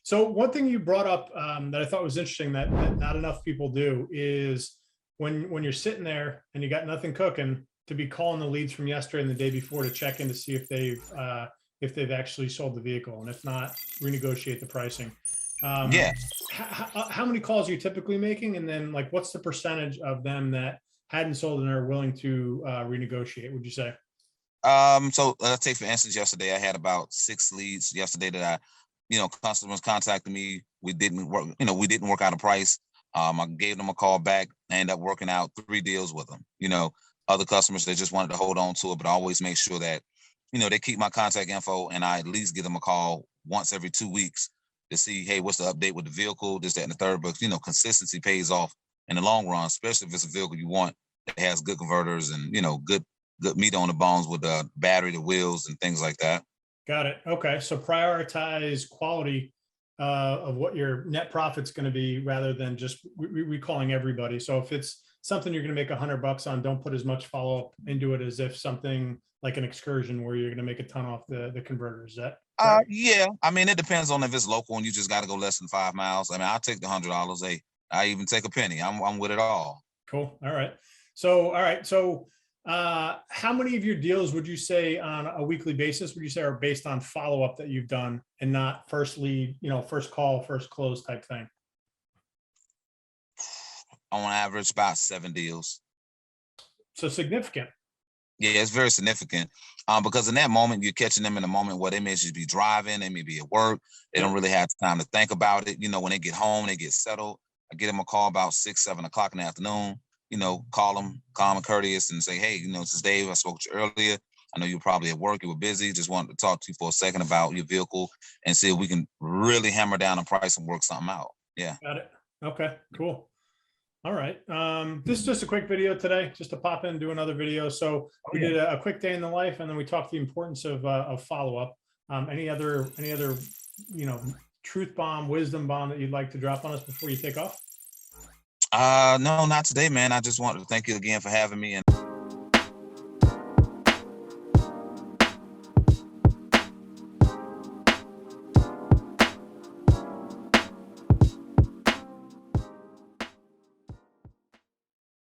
So one thing you brought up that I thought was interesting that not enough people do is when you're sitting there and you got nothing cooking, to be calling the leads from yesterday and the day before to check in to see if they've actually sold the vehicle, and if not, renegotiate the pricing. Um, Yeah. how many calls are you typically making, and then like what's the percentage of them that hadn't sold and are willing to renegotiate? Would you say? So let's take for instance, yesterday I had about 6 leads yesterday that customers contacted me. We didn't work out a price. I gave them a call back. I ended up working out 3 deals with them. Other customers that just wanted to hold on to it, but I always make sure that, they keep my contact info, and I at least give them a call once every 2 weeks to see, hey, what's the update with the vehicle, this, that, and the third. But consistency pays off in the long run, especially if it's a vehicle you want that has good converters and good meat on the bones with the battery, the wheels, and things like that. Got it. Okay. So prioritize quality of what your net profit's going to be rather than just recalling everybody. So if it's something you're going to make $100 on, don't put as much follow up into it as if something like an excursion where you're going to make a ton off the converters. Is that correct? Yeah. I mean, it depends on if it's local and you just got to go less than 5 miles. I mean, I'll take the $100. Hey, I even take a penny. I'm with it all. Cool. All right. So, all right. So, how many of your deals would you say on a weekly basis would you say are based on follow up that you've done and not first lead, first call, first close type thing? On average, about 7 deals. So significant. Yeah, it's very significant. Because in that moment, you're catching them in a moment where they may just be driving, they may be at work, they don't really have time to think about it. When they get home, they get settled. I get them a call about 6, 7 o'clock in the afternoon. Call them calm and courteous and say, hey, this is Dave. I spoke to you earlier. I know you're probably at work. You were busy. Just wanted to talk to you for a second about your vehicle and see if we can really hammer down the price and work something out. Yeah. Got it. Okay, cool. All right. This is just a quick video today, just to pop in and do another video. So we did a quick day in the life, and then we talked the importance of follow-up. Any other, truth bomb, wisdom bomb that you'd like to drop on us before you take off? No, not today, man. I just wanted to thank you again for having me, and